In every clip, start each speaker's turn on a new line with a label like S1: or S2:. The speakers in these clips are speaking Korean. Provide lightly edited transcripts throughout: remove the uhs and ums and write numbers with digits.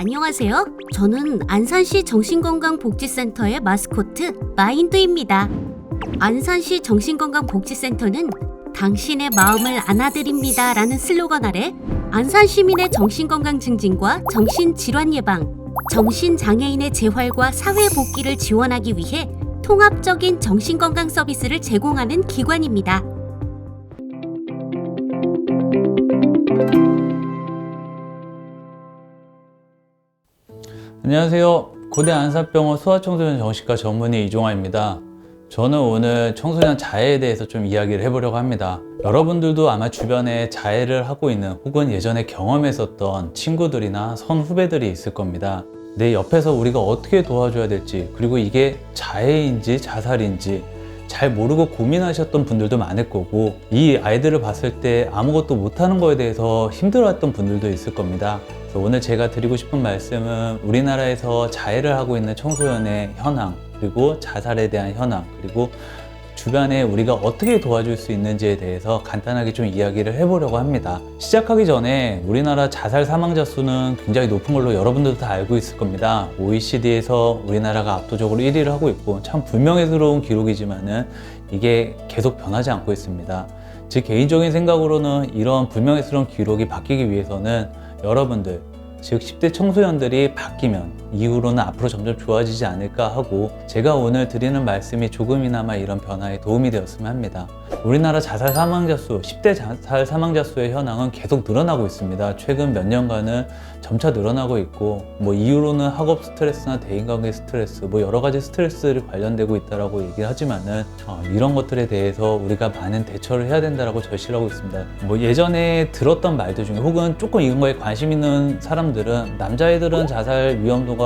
S1: 안녕하세요. 저는 안산시 정신건강복지센터의 마스코트 마인드입니다. 안산시 정신건강복지센터는 당신의 마음을 안아드립니다 라는 슬로건 아래 안산 시민의 정신건강 증진과 정신질환 예방, 정신장애인의 재활과 사회복귀를 지원하기 위해 통합적인 정신건강 서비스를 제공하는 기관입니다.
S2: 안녕하세요. 고대 안산병원 소아청소년 정신과 전문의 이종화입니다. 저는 오늘 청소년 자해에 대해서 좀 이야기를 해보려고 합니다. 여러분들도 아마 주변에 자해를 하고 있는 혹은 예전에 경험했었던 친구들이나 선후배들이 있을 겁니다. 내 옆에서 우리가 어떻게 도와줘야 될지, 그리고 이게 자해인지 자살인지 잘 모르고 고민하셨던 분들도 많을 거고, 이 아이들을 봤을 때 아무것도 못하는 거에 대해서 힘들어했던 분들도 있을 겁니다. 그래서 오늘 제가 드리고 싶은 말씀은 우리나라에서 자해를 하고 있는 청소년의 현황, 그리고 자살에 대한 현황, 그리고 주변에 우리가 어떻게 도와줄 수 있는지에 대해서 간단하게 좀 이야기를 해보려고 합니다. 시작하기 전에 우리나라 자살 사망자 수는 굉장히 높은 걸로 여러분들도 다 알고 있을 겁니다. OECD에서 우리나라가 압도적으로 1위를 하고 있고, 참 불명예스러운 기록이지만은 이게 계속 변하지 않고 있습니다. 제 개인적인 생각으로는 이런 불명예스러운 기록이 바뀌기 위해서는 여러분들, 즉 10대 청소년들이 바뀌면 이후로는 앞으로 점점 좋아지지 않을까 하고, 제가 오늘 드리는 말씀이 조금이나마 이런 변화에 도움이 되었으면 합니다. 우리나라 자살 사망자 수, 10대 자살 사망자 수의 현황은 계속 늘어나고 있습니다. 최근 몇 년간은 점차 늘어나고 있고, 이유로는 학업 스트레스나 대인관계 스트레스, 여러 가지 스트레스를 관련되고 있다라고 얘기를 하지만은 이런 것들에 대해서 우리가 많은 대처를 해야 된다라고 절실히 하고 있습니다. 예전에 들었던 말들 중에, 혹은 조금 이런 거에 관심 있는 사람들은 남자애들은 자살 위험도가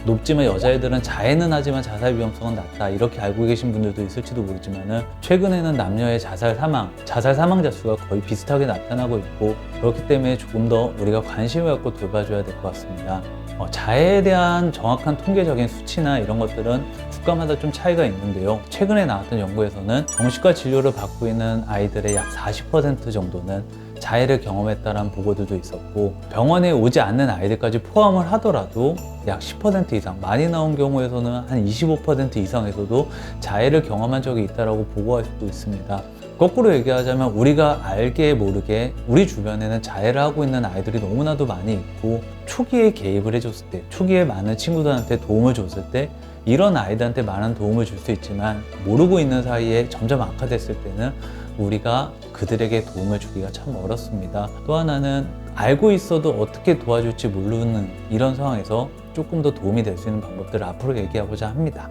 S2: 높지만 여자애들은 자해는 하지만 자살 위험성은 낮다, 이렇게 알고 계신 분들도 있을지도 모르지만은, 최근에는 남녀의 자살 사망자 수가 거의 비슷하게 나타나고 있고, 그렇기 때문에 조금 더 우리가 관심을 갖고 돌봐줘야 될 것 같습니다. 자해에 대한 정확한 통계적인 수치나 이런 것들은 국가마다 좀 차이가 있는데요. 최근에 나왔던 연구에서는 정신과 진료를 받고 있는 아이들의 약 40% 정도는 자해를 경험했다는 보고들도 있었고, 병원에 오지 않는 아이들까지 포함을 하더라도 약 10% 이상, 많이 나온 경우에서는 한 25% 이상에서도 자해를 경험한 적이 있다고 보고할 수도 있습니다. 거꾸로 얘기하자면 우리가 알게 모르게 우리 주변에는 자해를 하고 있는 아이들이 너무나도 많이 있고, 초기에 개입을 해줬을 때, 초기에 많은 친구들한테 도움을 줬을 때 이런 아이들한테 많은 도움을 줄 수 있지만, 모르고 있는 사이에 점점 악화됐을 때는 우리가 그들에게 도움을 주기가 참 어렵습니다. 또 하나는 알고 있어도 어떻게 도와줄지 모르는 이런 상황에서 조금 더 도움이 될 수 있는 방법들을 앞으로 얘기해보자 합니다.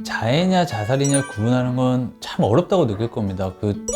S2: 자해냐 자살이냐 구분하는 건 참 어렵다고 느낄 겁니다.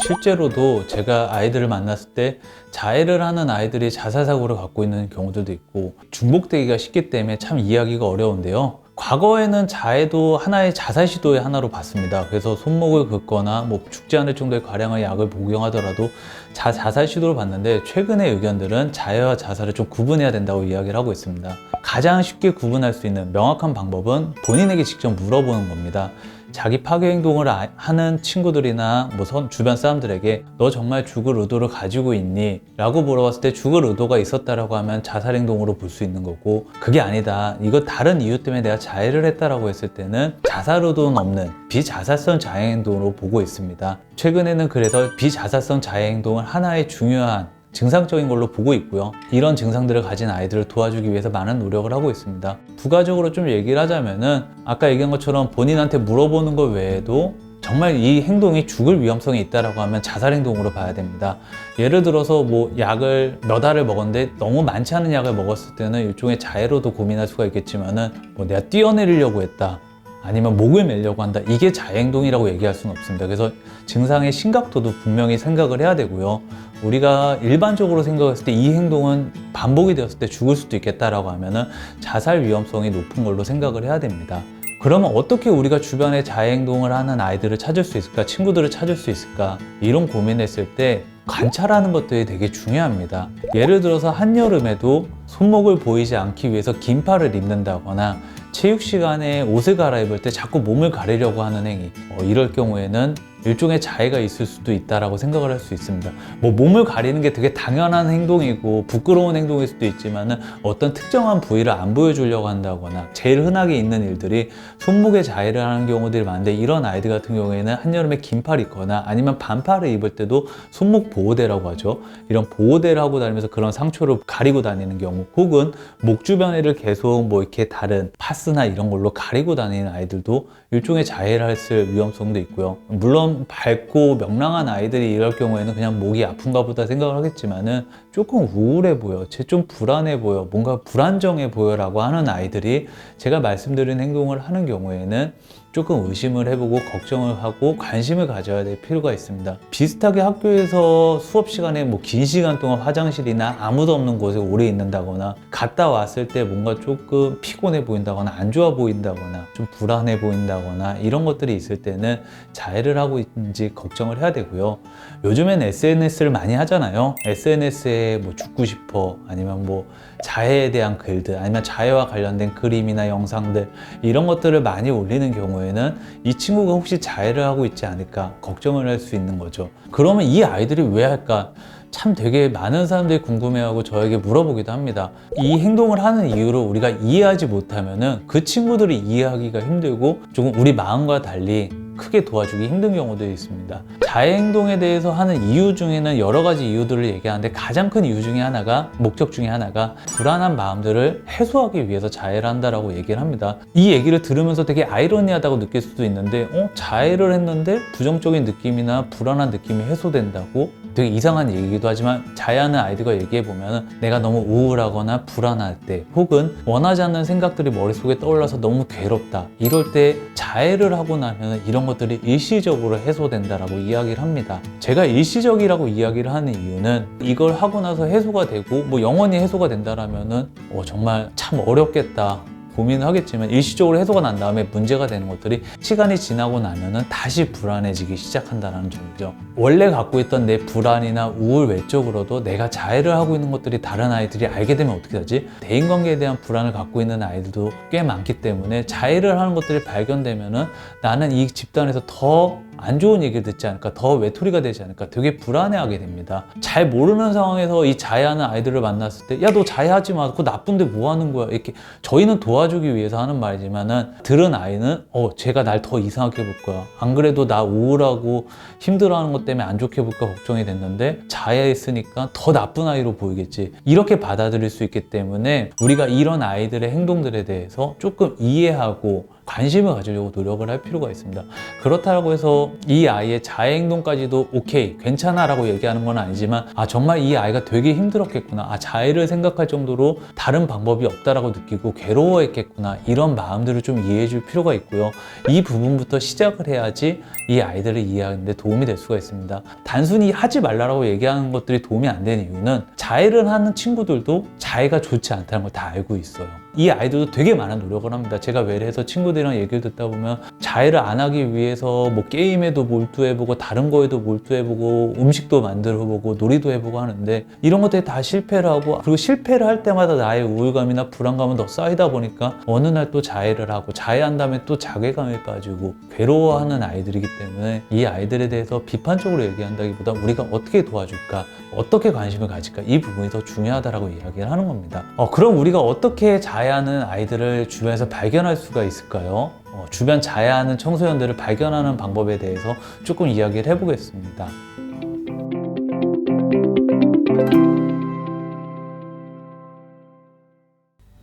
S2: 실제로도 제가 아이들을 만났을 때 자해를 하는 아이들이 자살 사고를 갖고 있는 경우들도 있고, 중복되기가 쉽기 때문에 참 이해하기가 어려운데요. 과거에는 자해도 하나의 자살 시도의 하나로 봤습니다. 그래서 손목을 긋거나 죽지 않을 정도의 과량의 약을 복용하더라도 자살 시도를 봤는데, 최근의 의견들은 자해와 자살을 좀 구분해야 된다고 이야기를 하고 있습니다. 가장 쉽게 구분할 수 있는 명확한 방법은 본인에게 직접 물어보는 겁니다. 자기 파괴 행동을 하는 친구들이나 주변 사람들에게 너 정말 죽을 의도를 가지고 있니? 라고 물어봤을 때 죽을 의도가 있었다라고 하면 자살 행동으로 볼 수 있는 거고, 그게 아니다, 이거 다른 이유 때문에 내가 자해를 했다라고 했을 때는 자살 의도는 없는 비자살성 자해 행동으로 보고 있습니다. 최근에는 그래서 비자살성 자해 행동을 하나의 중요한 증상적인 걸로 보고 있고요. 이런 증상들을 가진 아이들을 도와주기 위해서 많은 노력을 하고 있습니다. 부가적으로 좀 얘기를 하자면은, 아까 얘기한 것처럼 본인한테 물어보는 것 외에도 정말 이 행동이 죽을 위험성이 있다라고 하면 자살 행동으로 봐야 됩니다. 예를 들어서 약을 몇 알을 먹었는데 너무 많지 않은 약을 먹었을 때는 일종의 자해로도 고민할 수가 있겠지만은, 내가 뛰어내리려고 했다, 아니면 목을 매려고 한다, 이게 자해 행동이라고 얘기할 수는 없습니다. 그래서 증상의 심각도도 분명히 생각을 해야 되고요. 우리가 일반적으로 생각했을 때 이 행동은 반복이 되었을 때 죽을 수도 있겠다라고 하면은 자살 위험성이 높은 걸로 생각을 해야 됩니다. 그러면 어떻게 우리가 주변에 자해 행동을 하는 아이들을 찾을 수 있을까, 친구들을 찾을 수 있을까, 이런 고민했을 때 관찰하는 것들이 되게 중요합니다. 예를 들어서 한여름에도 손목을 보이지 않기 위해서 긴팔을 입는다거나, 체육 시간에 옷을 갈아입을 때 자꾸 몸을 가리려고 하는 행위, 이럴 경우에는 일종의 자해가 있을 수도 있다라고 생각을 할 수 있습니다. 뭐 몸을 가리는 게 되게 당연한 행동이고 부끄러운 행동일 수도 있지만은 어떤 특정한 부위를 안 보여주려고 한다거나 제일 흔하게 있는 일들이 손목에 자해를 하는 경우들이 많은데 이런 아이들 같은 경우에는 한여름에 긴팔 입거나 아니면 반팔을 입을 때도 손목 보호대라고 하죠. 이런 보호대를 하고 다니면서 그런 상처를 가리고 다니는 경우 혹은 목 주변에를 계속 뭐 이렇게 다른 파스나 이런 걸로 가리고 다니는 아이들도 일종의 자해를 했을 위험성도 있고요. 물론 밝고 명랑한 아이들이 이럴 경우에는 그냥 목이 아픈가 보다 생각을 하겠지만은 조금 우울해 보여, 쟤 좀 불안해 보여, 뭔가 불안정해 보여라고 하는 아이들이 제가 말씀드린 행동을 하는 경우에는 조금 의심을 해보고 걱정을 하고 관심을 가져야 될 필요가 있습니다. 비슷하게 학교에서 수업 시간에 뭐 긴 시간 동안 화장실이나 아무도 없는 곳에 오래 있는다거나 갔다 왔을 때 뭔가 조금 피곤해 보인다거나 안 좋아 보인다거나 좀 불안해 보인다거나 이런 것들이 있을 때는 자해를 하고 있는지 걱정을 해야 되고요. 요즘엔 SNS를 많이 하잖아요. SNS에 뭐 죽고 싶어 아니면 뭐 자해에 대한 글들 아니면 자해와 관련된 그림이나 영상들 이런 것들을 많이 올리는 경우에는 이 친구가 혹시 자해를 하고 있지 않을까 걱정을 할 수 있는 거죠. 그러면 이 아이들이 왜 할까? 참 되게 많은 사람들이 궁금해하고 저에게 물어보기도 합니다. 이 행동을 하는 이유를 우리가 이해하지 못하면은 그 친구들이 이해하기가 힘들고 조금 우리 마음과 달리 크게 도와주기 힘든 경우도 있습니다. 자해 행동에 대해서 하는 이유 중에는 여러 가지 이유들을 얘기하는데 가장 큰 이유 중에 하나가 목적 중에 하나가 불안한 마음들을 해소하기 위해서 자해를 한다라고 얘기를 합니다. 이 얘기를 들으면서 되게 아이러니하다고 느낄 수도 있는데 자해를 했는데 부정적인 느낌이나 불안한 느낌이 해소된다고? 되게 이상한 얘기기도 하지만 자해하는 아이들과 얘기해보면 내가 너무 우울하거나 불안할 때 혹은 원하지 않는 생각들이 머릿속에 떠올라서 너무 괴롭다 이럴 때 자해를 하고 나면 이런 것들이 일시적으로 해소된다라고 이야기를 합니다. 제가 일시적이라고 이야기를 하는 이유는 이걸 하고 나서 해소가 되고 뭐 영원히 해소가 된다라면은 정말 참 어렵겠다 고민을 하겠지만 일시적으로 해소가 난 다음에 문제가 되는 것들이 시간이 지나고 나면은 다시 불안해지기 시작한다는 점이죠. 원래 갖고 있던 내 불안이나 우울 외적으로도 내가 자해를 하고 있는 것들이 다른 아이들이 알게 되면 어떻게 하지? 대인관계에 대한 불안을 갖고 있는 아이들도 꽤 많기 때문에 자해를 하는 것들이 발견되면은 나는 이 집단에서 더 안 좋은 얘기를 듣지 않을까, 더 외톨이가 되지 않을까 되게 불안해하게 됩니다. 잘 모르는 상황에서 이 자해하는 아이들을 만났을 때 야 너 자해하지 마, 그거 나쁜데 뭐 하는 거야 이렇게 저희는 도와주기 위해서 하는 말이지만은 들은 아이는 쟤가 날 더 이상하게 볼 거야, 안 그래도 나 우울하고 힘들어하는 것 때문에 안 좋게 볼까 걱정이 됐는데 자해했으니까 더 나쁜 아이로 보이겠지 이렇게 받아들일 수 있기 때문에 우리가 이런 아이들의 행동들에 대해서 조금 이해하고 관심을 가지려고 노력을 할 필요가 있습니다. 그렇다고 해서 이 아이의 자해 행동까지도 오케이 괜찮아 라고 얘기하는 건 아니지만 정말 이 아이가 되게 힘들었겠구나, 자해를 생각할 정도로 다른 방법이 없다라고 느끼고 괴로워했겠구나 이런 마음들을 좀 이해해 줄 필요가 있고요. 이 부분부터 시작을 해야지 이 아이들을 이해하는 데 도움이 될 수가 있습니다. 단순히 하지 말라고 얘기하는 것들이 도움이 안 되는 이유는 자해를 하는 친구들도 자해가 좋지 않다는 걸 다 알고 있어요. 이 아이들도 되게 많은 노력을 합니다. 제가 외래에서 친구들이랑 얘기를 듣다 보면 자해를 안 하기 위해서 뭐 게임에도 몰두해보고 다른 거에도 몰두해보고 음식도 만들어보고 놀이도 해보고 하는데 이런 것들이 다 실패를 하고 그리고 실패를 할 때마다 나의 우울감이나 불안감은 더 쌓이다 보니까 어느 날 또 자해를 하고 자해한 다음에 또 자괴감에 빠지고 괴로워하는 아이들이기 때문에 이 아이들에 대해서 비판적으로 얘기한다기보다 우리가 어떻게 도와줄까, 어떻게 관심을 가질까 이 부분이 더 중요하다라고 이야기를 하는 겁니다. 그럼 우리가 어떻게 자해하는 아이들을 주변에서 발견할 수가 있을까요? 주변 자해하는 청소년들을 발견하는 방법에 대해서 조금 이야기를 해보겠습니다.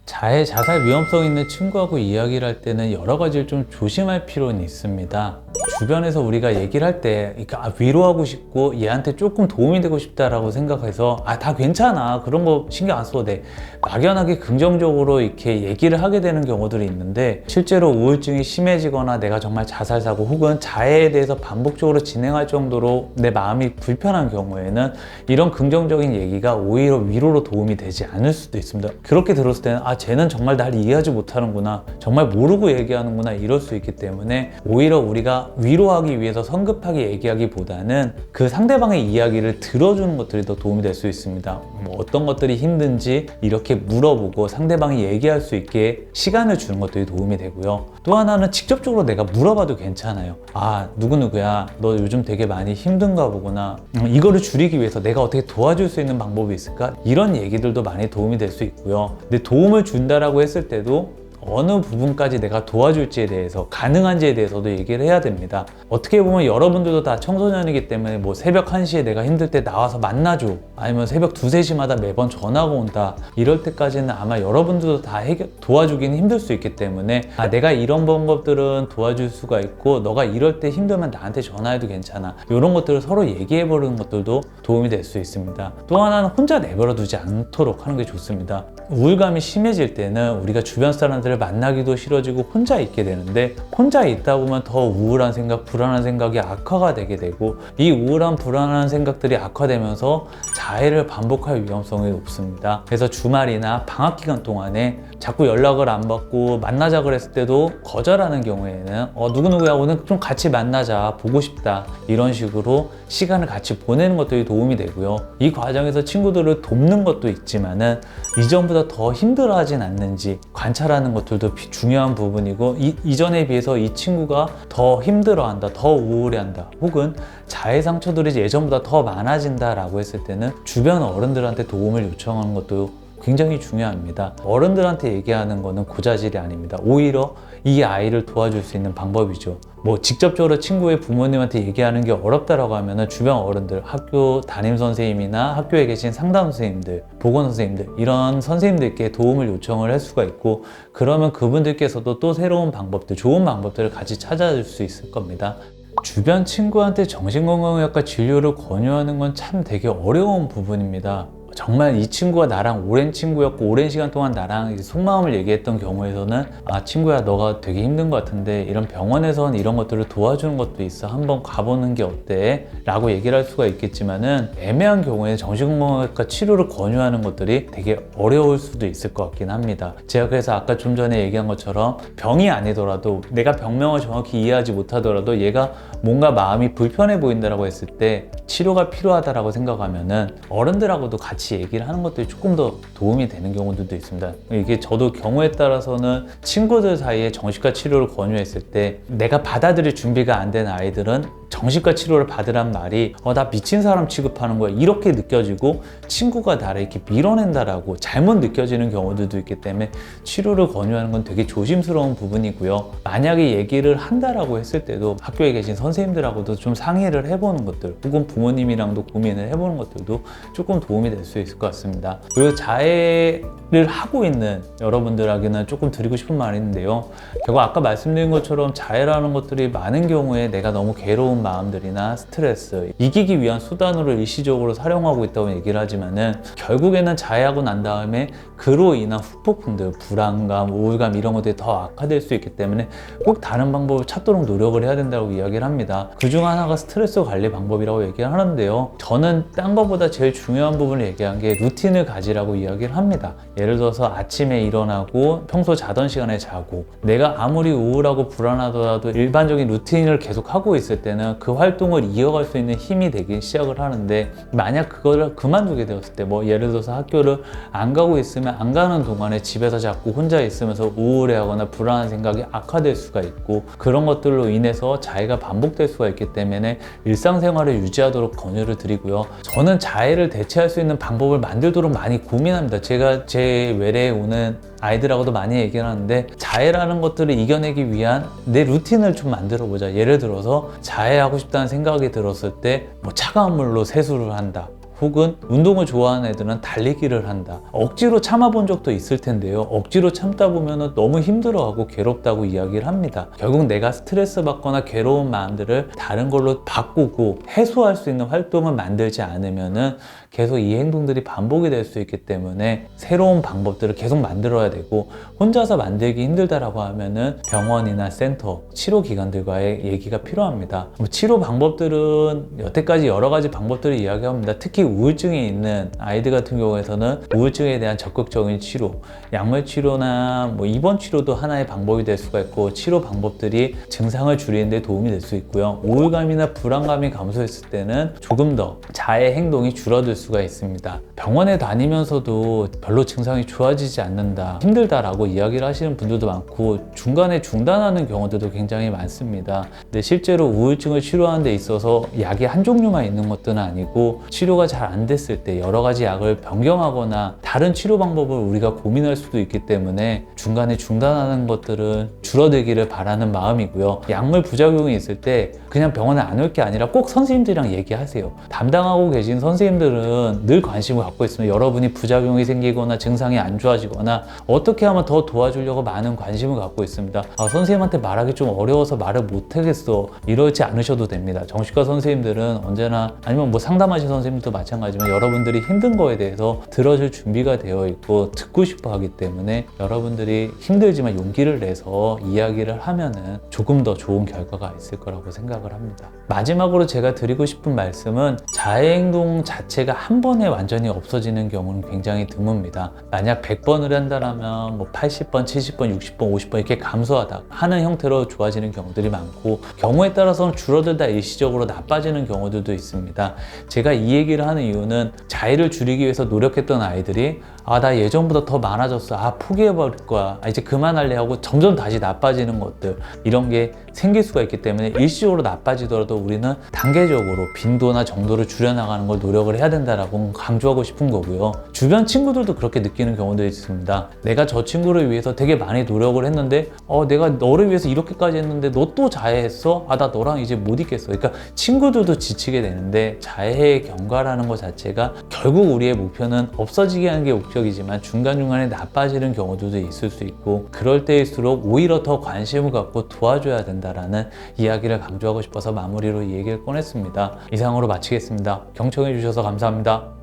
S2: 자해, 자살 위험성 있는 친구하고 이야기를 할 때는 여러 가지를 좀 조심할 필요는 있습니다. 주변에서 우리가 얘기를 할 때 위로하고 싶고 얘한테 조금 도움이 되고 싶다라고 생각해서 다 괜찮아, 그런 거 신경 안 써도 돼, 막연하게 긍정적으로 이렇게 얘기를 하게 되는 경우들이 있는데 실제로 우울증이 심해지거나 내가 정말 자살 사고 혹은 자해에 대해서 반복적으로 진행할 정도로 내 마음이 불편한 경우에는 이런 긍정적인 얘기가 오히려 위로로 도움이 되지 않을 수도 있습니다. 그렇게 들었을 때는 쟤는 정말 날 이해하지 못하는구나, 정말 모르고 얘기하는구나 이럴 수 있기 때문에 오히려 우리가 위로하기 위해서 성급하게 얘기하기보다는 그 상대방의 이야기를 들어주는 것들이 더 도움이 될 수 있습니다. 뭐 어떤 것들이 힘든지 이렇게 물어보고 상대방이 얘기할 수 있게 시간을 주는 것들이 도움이 되고요. 또 하나는 직접적으로 내가 물어봐도 괜찮아요. 아, 누구누구야, 너 요즘 되게 많이 힘든가 보구나. 이거를 줄이기 위해서 내가 어떻게 도와줄 수 있는 방법이 있을까? 이런 얘기들도 많이 도움이 될 수 있고요. 근데 도움을 준다라고 했을 때도 어느 부분까지 내가 도와줄지에 대해서, 가능한지에 대해서도 얘기를 해야 됩니다. 어떻게 보면 여러분들도 다 청소년이기 때문에 뭐 새벽 1시에 내가 힘들 때 나와서 만나줘, 아니면 새벽 2, 3시마다 매번 전화가 온다, 이럴 때까지는 아마 여러분들도 다 도와주기는 힘들 수 있기 때문에 내가 이런 방법들은 도와줄 수가 있고 너가 이럴 때 힘들면 나한테 전화해도 괜찮아, 이런 것들을 서로 얘기해보는 것들도 도움이 될 수 있습니다. 또 하나는 혼자 내버려 두지 않도록 하는 게 좋습니다. 우울감이 심해질 때는 우리가 주변 사람들을 만나기도 싫어지고 혼자 있게 되는데, 혼자 있다 보면 더 우울한 생각, 불안한 생각이 악화가 되게 되고, 이 우울한 불안한 생각들이 악화되면서 자해를 반복할 위험성이 높습니다. 그래서 주말이나 방학 기간 동안에 자꾸 연락을 안 받고 만나자 그랬을 때도 거절하는 경우에는 누구누구야, 오늘 좀 같이 만나자, 보고 싶다, 이런 식으로 시간을 같이 보내는 것들이 도움이 되고요. 이 과정에서 친구들을 돕는 것도 있지만은 이전보다 더 힘들어하진 않는지 관찰하는 것들도 중요한 부분이고, 이전에 비해서 이 친구가 더 힘들어한다, 더 우울해한다, 혹은 자해 상처들이 예전보다 더 많아진다 라고 했을 때는 주변 어른들한테 도움을 요청하는 것도 굉장히 중요합니다. 어른들한테 얘기하는 거는 고자질이 아닙니다. 오히려 이 아이를 도와줄 수 있는 방법이죠. 뭐 직접적으로 친구의 부모님한테 얘기하는 게 어렵다라고 하면은 주변 어른들, 학교 담임 선생님이나 학교에 계신 상담 선생님들, 보건 선생님들, 이런 선생님들께 도움을 요청을 할 수가 있고, 그러면 그분들께서도 또 새로운 방법들, 좋은 방법들을 같이 찾아줄 수 있을 겁니다. 주변 친구한테 정신건강의학과 진료를 권유하는 건 참 되게 어려운 부분입니다. 정말 이 친구가 나랑 오랜 친구였고 오랜 시간 동안 나랑 속마음을 얘기했던 경우에서는 친구야, 너가 되게 힘든 것 같은데 이런 병원에서는 이런 것들을 도와주는 것도 있어, 한번 가보는 게 어때? 라고 얘기를 할 수가 있겠지만은, 애매한 경우에 정신건강의학과 치료를 권유하는 것들이 되게 어려울 수도 있을 것 같긴 합니다. 제가 그래서 아까 좀 전에 얘기한 것처럼 병이 아니더라도, 내가 병명을 정확히 이해하지 못하더라도 얘가 뭔가 마음이 불편해 보인다라고 했을 때 치료가 필요하다라고 생각하면은 어른들하고도 같이 얘기를 하는 것들이 조금 더 도움이 되는 경우들도 있습니다. 이게 저도 경우에 따라서는 친구들 사이에 정신과 치료를 권유했을 때 내가 받아들일 준비가 안 된 아이들은 정신과 치료를 받으란 말이 나 미친 사람 취급하는 거야, 이렇게 느껴지고 친구가 나를 이렇게 밀어낸다라고 잘못 느껴지는 경우들도 있기 때문에 치료를 권유하는 건 되게 조심스러운 부분이고요. 만약에 얘기를 한다라고 했을 때도 학교에 계신 선생님들하고도 좀 상의를 해보는 것들, 혹은 부모님이랑도 고민을 해보는 것들도 조금 도움이 될 수 있을 것 같습니다. 그리고 자해를 하고 있는 여러분들에게는 조금 드리고 싶은 말이 있는데요. 결국 아까 말씀드린 것처럼 자해라는 것들이 많은 경우에 내가 너무 괴로운 마음들이나 스트레스, 이기기 위한 수단으로 일시적으로 사용하고 있다고 얘기를 하지만은, 결국에는 자해하고 난 다음에 그로 인한 후폭풍들, 불안감, 우울감, 이런 것들이 더 악화될 수 있기 때문에 꼭 다른 방법을 찾도록 노력을 해야 된다고 이야기를 합니다. 그중 하나가 스트레스 관리 방법이라고 얘기를 하는데요. 저는 딴 것보다 제일 중요한 부분을 얘기한 게 루틴을 가지라고 이야기를 합니다. 예를 들어서 아침에 일어나고 평소 자던 시간에 자고, 내가 아무리 우울하고 불안하더라도 일반적인 루틴을 계속 하고 있을 때는 그 활동을 이어갈 수 있는 힘이 되기 시작을 하는데, 만약 그거를 그만두게 되었을 때, 뭐 예를 들어서 학교를 안 가고 있으면 안 가는 동안에 집에서 자꾸 혼자 있으면서 우울해하거나 불안한 생각이 악화될 수가 있고, 그런 것들로 인해서 자해가 반복될 수가 있기 때문에 일상생활을 유지하도록 권유를 드리고요. 저는 자해를 대체할 수 있는 방법을 만들도록 많이 고민합니다. 제가 제 외래에 오는 아이들하고도 많이 얘기를 하는데, 자해라는 것들을 이겨내기 위한 내 루틴을 좀 만들어 보자. 예를 들어서 자해하고 싶다는 생각이 들었을 때 뭐 차가운 물로 세수를 한다, 혹은 운동을 좋아하는 애들은 달리기를 한다. 억지로 참아본 적도 있을 텐데요. 억지로 참다 보면 너무 힘들어하고 괴롭다고 이야기를 합니다. 결국 내가 스트레스 받거나 괴로운 마음들을 다른 걸로 바꾸고 해소할 수 있는 활동을 만들지 않으면은 계속 이 행동들이 반복이 될 수 있기 때문에 새로운 방법들을 계속 만들어야 되고, 혼자서 만들기 힘들다라고 하면은 병원이나 센터, 치료기관들과의 얘기가 필요합니다. 치료 방법들은 여태까지 여러 가지 방법들을 이야기합니다. 특히 우울증이 있는 아이들 같은 경우에서는 우울증에 대한 적극적인 치료, 약물 치료나 뭐 입원 치료도 하나의 방법이 될 수가 있고, 치료 방법들이 증상을 줄이는 데 도움이 될 수 있고요. 우울감이나 불안감이 감소했을 때는 조금 더 자해 행동이 줄어들 수가 있습니다. 병원에 다니면서도 별로 증상이 좋아지지 않는다, 힘들다라고 이야기를 하시는 분들도 많고, 중간에 중단하는 경우들도 굉장히 많습니다. 근데 실제로 우울증을 치료하는 데 있어서 약이 한 종류만 있는 것들은 아니고, 치료가 잘 안 됐을 때 여러 가지 약을 변경하거나 다른 치료 방법을 우리가 고민할 수도 있기 때문에 중간에 중단하는 것들은 줄어들기를 바라는 마음이고요. 약물 부작용이 있을 때 그냥 병원에 안 올 게 아니라 꼭 선생님들이랑 얘기하세요. 담당하고 계신 선생님들은 늘 관심을 갖고 있으면 여러분이 부작용이 생기거나 증상이 안 좋아지거나 어떻게 하면 더 도와주려고 많은 관심을 갖고 있습니다. 선생님한테 말하기 좀 어려워서 말을 못하겠어, 이러지 않으셔도 됩니다. 정신과 선생님들은 언제나, 아니면 뭐 상담하신 선생님도 마찬가지지만, 여러분들이 힘든 거에 대해서 들어줄 준비가 되어 있고 듣고 싶어 하기 때문에 여러분들이 힘들지만 용기를 내서 이야기를 하면은 조금 더 좋은 결과가 있을 거라고 생각을 합니다. 마지막으로 제가 드리고 싶은 말씀은, 자해 행동 자체가 한 번에 완전히 없어지는 경우는 굉장히 드뭅니다. 만약 100번을 한다면 뭐 80번, 70번, 60번, 50번 이렇게 감소하다 하는 형태로 좋아지는 경우들이 많고, 경우에 따라서는 줄어들다 일시적으로 나빠지는 경우들도 있습니다. 제가 이 얘기를 하는 이유는, 자해를 줄이기 위해서 노력했던 아이들이 나 예전보다 더 많아졌어, 포기해버릴 거야, 이제 그만할래 하고 점점 다시 나빠지는 것들, 이런 게 생길 수가 있기 때문에 일시적으로 나빠지더라도 우리는 단계적으로 빈도나 정도를 줄여나가는 걸 노력을 해야 된다라고 강조하고 싶은 거고요. 주변 친구들도 그렇게 느끼는 경우도 있습니다. 내가 저 친구를 위해서 되게 많이 노력을 했는데 내가 너를 위해서 이렇게까지 했는데 너 또 자해했어? 나 너랑 이제 못 있겠어. 그러니까 친구들도 지치게 되는데, 자해의 경과라는 것 자체가 결국 우리의 목표는 없어지게 하는 게 목적이지만 중간중간에 나빠지는 경우들도 있을 수 있고, 그럴 때일수록 오히려 더 관심을 갖고 도와줘야 된다라는 이야기를 강조하고 싶어서 마무리로 이 얘기를 꺼냈습니다. 이상으로 마치겠습니다. 경청해 주셔서 감사합니다.